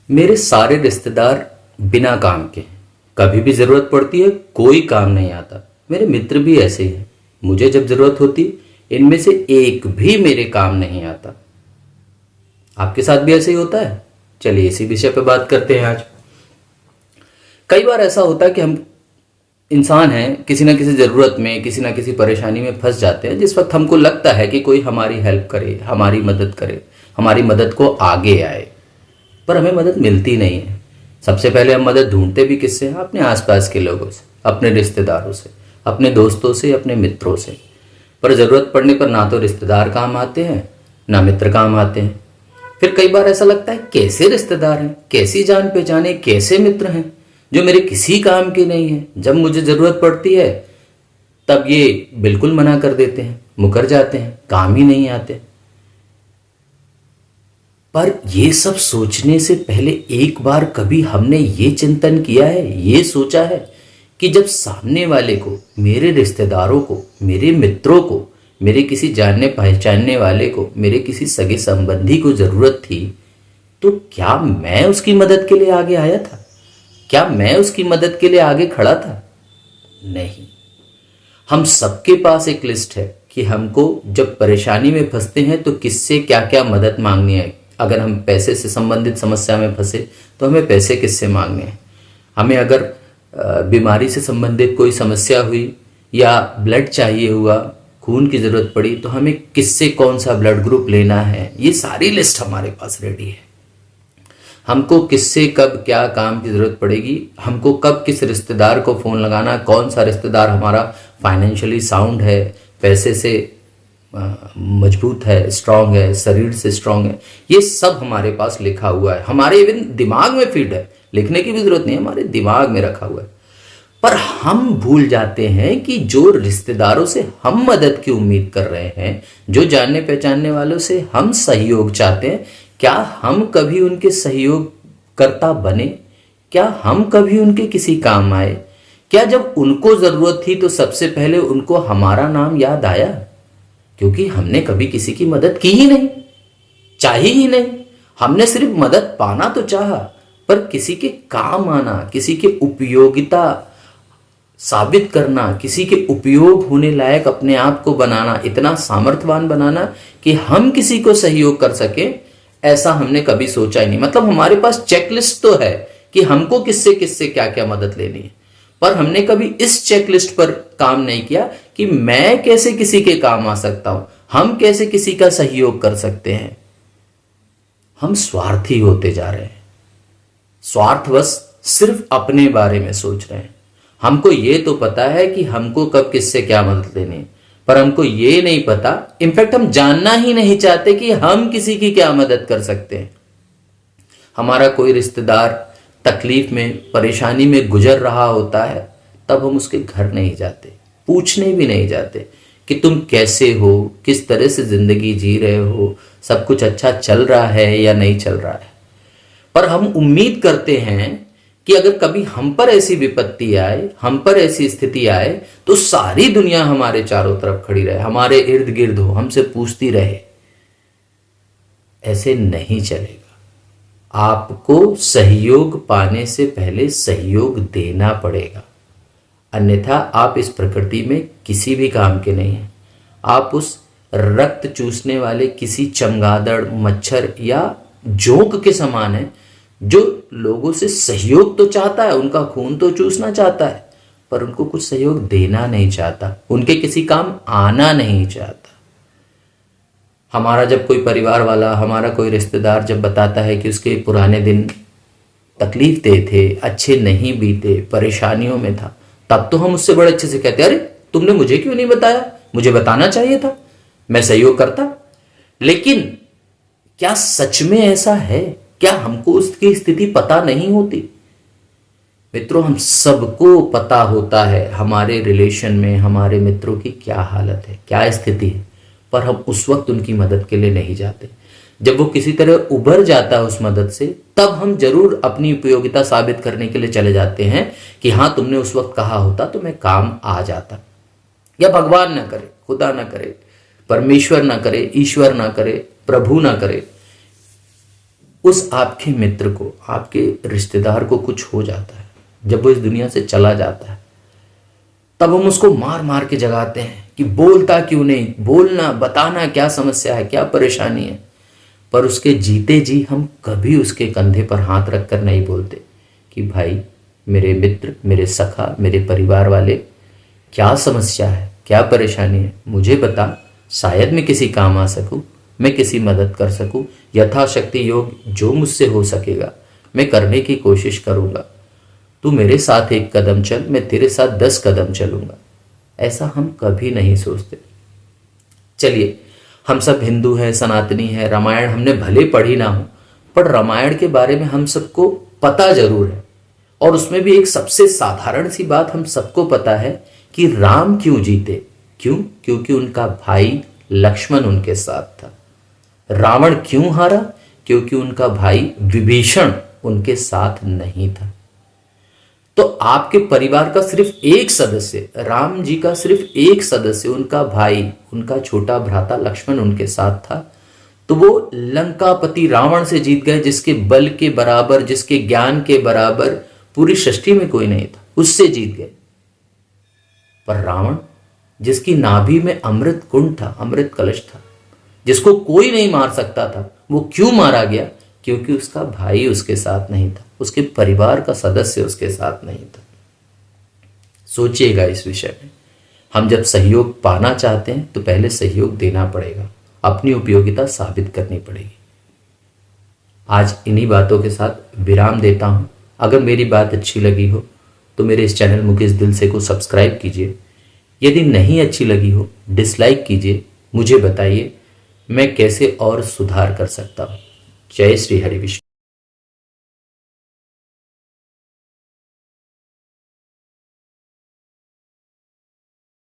मेरे सारे रिश्तेदार बिना काम के हैं। कभी भी ज़रूरत पड़ती है कोई काम नहीं आता। मेरे मित्र भी ऐसे ही हैं। मुझे जब ज़रूरत होती इनमें से एक भी मेरे काम नहीं आता। आपके साथ भी ऐसे ही होता है? चलिए इसी विषय पे बात करते हैं आज। कई बार ऐसा होता है कि हम इंसान हैं, किसी ना किसी ज़रूरत में, किसी ना किसी परेशानी में फंस जाते हैं, जिस वक्त हमको लगता है कि कोई हमारी हेल्प करे, हमारी मदद करे, हमारी मदद को आगे आए, पर हमें मदद मिलती नहीं है। सबसे पहले हम मदद ढूंढते भी किससे हैं? अपने आसपास के लोगों से, अपने रिश्तेदारों से, अपने दोस्तों से, अपने मित्रों से। पर ज़रूरत पड़ने पर ना तो रिश्तेदार काम आते हैं, ना मित्र काम आते हैं। फिर कई बार ऐसा लगता है कैसे रिश्तेदार हैं, कैसी जान पहचाने, कैसे मित्र हैं जो मेरे किसी काम के नहीं हैं। जब मुझे ज़रूरत पड़ती है तब ये बिल्कुल मना कर देते हैं, मुकर जाते हैं, काम ही नहीं आते। पर ये सब सोचने से पहले एक बार कभी हमने ये चिंतन किया है, ये सोचा है कि जब सामने वाले को, मेरे रिश्तेदारों को, मेरे मित्रों को, मेरे किसी जानने पहचानने वाले को, मेरे किसी सगे संबंधी को ज़रूरत थी, तो क्या मैं उसकी मदद के लिए आगे आया था? क्या मैं उसकी मदद के लिए आगे खड़ा था? नहीं। हम सबके पास एक लिस्ट है कि हमको जब परेशानी में फंसते हैं तो किससे क्या क्या मदद मांगनी है। अगर हम पैसे से संबंधित समस्या में फंसे तो हमें पैसे किससे मांगने हैं। हमें अगर बीमारी से संबंधित कोई समस्या हुई या ब्लड चाहिए हुआ, खून की ज़रूरत पड़ी, तो हमें किससे कौन सा ब्लड ग्रुप लेना है, ये सारी लिस्ट हमारे पास रेडी है। हमको किससे कब क्या काम की ज़रूरत पड़ेगी, हमको कब किस रिश्तेदार को फ़ोन लगाना, कौन सा रिश्तेदार हमारा फाइनेंशियली साउंड है, पैसे से मजबूत है, स्ट्रांग है, शरीर से स्ट्रांग है, ये सब हमारे पास लिखा हुआ है। हमारे इवन दिमाग में फिट है, लिखने की भी ज़रूरत नहीं है, हमारे दिमाग में रखा हुआ है। पर हम भूल जाते हैं कि जो रिश्तेदारों से हम मदद की उम्मीद कर रहे हैं, जो जानने पहचानने वालों से हम सहयोग चाहते हैं, क्या हम कभी उनके सहयोगकर्ता बने? क्या हम कभी उनके किसी काम आए? क्या जब उनको ज़रूरत थी तो सबसे पहले उनको हमारा नाम याद आया? क्योंकि हमने कभी किसी की मदद की ही नहीं, चाही ही नहीं। हमने सिर्फ मदद पाना तो चाहा, पर किसी के काम आना, किसी के उपयोगिता साबित करना, किसी के उपयोग होने लायक अपने आप को बनाना, इतना सामर्थ्यवान बनाना कि हम किसी को सहयोग कर सके, ऐसा हमने कभी सोचा ही नहीं। मतलब हमारे पास चेकलिस्ट तो है कि हमको किससे किससे क्या क्या मदद लेनी है, पर हमने कभी इस चेकलिस्ट पर काम नहीं किया कि मैं कैसे किसी के काम आ सकता हूं, हम कैसे किसी का सहयोग कर सकते हैं। हम स्वार्थी होते जा रहे हैं, स्वार्थवश सिर्फ अपने बारे में सोच रहे हैं। हमको ये तो पता है कि हमको कब किससे क्या मदद लेनी है, पर हमको ये नहीं पता, इनफैक्ट हम जानना ही नहीं चाहते कि हम किसी की क्या मदद कर सकते हैं। हमारा कोई रिश्तेदार तकलीफ में, परेशानी में गुजर रहा होता है, तब हम उसके घर नहीं जाते, पूछने भी नहीं जाते कि तुम कैसे हो, किस तरह से जिंदगी जी रहे हो, सब कुछ अच्छा चल रहा है या नहीं चल रहा है। पर हम उम्मीद करते हैं कि अगर कभी हम पर ऐसी विपत्ति आए, हम पर ऐसी स्थिति आए, तो सारी दुनिया हमारे चारों तरफ खड़ी रहे, हमारे इर्द गिर्द हो, हमसे पूछती रहे। ऐसे नहीं चलेगा। आपको सहयोग पाने से पहले सहयोग देना पड़ेगा, अन्यथा आप इस प्रकृति में किसी भी काम के नहीं हैं। आप उस रक्त चूसने वाले किसी चमगादड़, मच्छर या जोंक के समान हैं, जो लोगों से सहयोग तो चाहता है, उनका खून तो चूसना चाहता है, पर उनको कुछ सहयोग देना नहीं चाहता, उनके किसी काम आना नहीं चाहता। हमारा जब कोई परिवार वाला, हमारा कोई रिश्तेदार जब बताता है कि उसके पुराने दिन तकलीफ दे थे, अच्छे नहीं बीते, परेशानियों में था, तब तो हम उससे बड़े अच्छे से कहते, अरे तुमने मुझे क्यों नहीं बताया, मुझे बताना चाहिए था, मैं सहयोग करता। लेकिन क्या सच में ऐसा है? क्या हमको उसकी स्थिति पता नहीं होती? मित्रों, हम सबको पता होता है हमारे रिलेशन में हमारे मित्रों की क्या हालत है, क्या स्थिति है, पर हम उस वक्त उनकी मदद के लिए नहीं जाते। जब वो किसी तरह उभर जाता है उस मदद से, तब हम जरूर अपनी उपयोगिता साबित करने के लिए चले जाते हैं कि हाँ, तुमने उस वक्त कहा होता तो मैं काम आ जाता। या भगवान ना करे, खुदा ना करे, परमेश्वर ना करे, ईश्वर ना करे, प्रभु ना करे, उस आपके मित्र को, आपके रिश्तेदार को कुछ हो जाता है, जब वो इस दुनिया से चला जाता है, तब हम उसको मार मार के जगाते हैं कि बोलता क्यों नहीं, बोलना, बताना क्या समस्या है, क्या परेशानी है। पर उसके जीते जी हम कभी उसके कंधे पर हाथ रखकर नहीं बोलते कि भाई, मेरे मित्र, मेरे सखा, मेरे परिवार वाले, क्या समस्या है, क्या परेशानी है, मुझे बता, शायद मैं किसी काम आ सकूं, मैं किसी मदद कर सकूं, यथाशक्ति योग जो मुझसे हो सकेगा मैं करने की कोशिश करूंगा। तू मेरे साथ 1 कदम चल, मैं तेरे साथ 10 कदम चलूंगा। ऐसा हम कभी नहीं सोचते। चलिए, हम सब हिंदू हैं, सनातनी हैं, रामायण हमने भले पढ़ी ना हो, पर रामायण के बारे में हम सबको पता जरूर है। और उसमें भी एक सबसे साधारण सी बात हम सबको पता है कि राम क्यों जीते। क्यों? क्योंकि उनका भाई लक्ष्मण उनके साथ था। रावण क्यों हारा? क्योंकि उनका भाई विभीषण उनके साथ नहीं था। तो आपके परिवार का सिर्फ एक सदस्य, राम जी का सिर्फ एक सदस्य, उनका भाई, उनका छोटा भ्राता लक्ष्मण उनके साथ था, तो वो लंकापति रावण से जीत गए, जिसके बल के बराबर, जिसके ज्ञान के बराबर पूरी सृष्टि में कोई नहीं था, उससे जीत गए। पर रावण, जिसकी नाभि में अमृत कुंड था, अमृत कलश था, जिसको कोई नहीं मार सकता था, वो क्यों मारा गया? क्योंकि उसका भाई उसके साथ नहीं था, उसके परिवार का सदस्य उसके साथ नहीं था। सोचिएगा इस विषय में। हम जब सहयोग पाना चाहते हैं तो पहले सहयोग देना पड़ेगा, अपनी उपयोगिता साबित करनी पड़ेगी। आज इन्हीं बातों के साथ विराम देता हूं। अगर मेरी बात अच्छी लगी हो तो मेरे इस चैनल मुकेश दिलसे को सब्सक्राइब कीजिए। यदि नहीं अच्छी लगी हो, डिसलाइक कीजिए, मुझे बताइए मैं कैसे और सुधार कर सकता हूँ। जय श्री हरि विष्णु।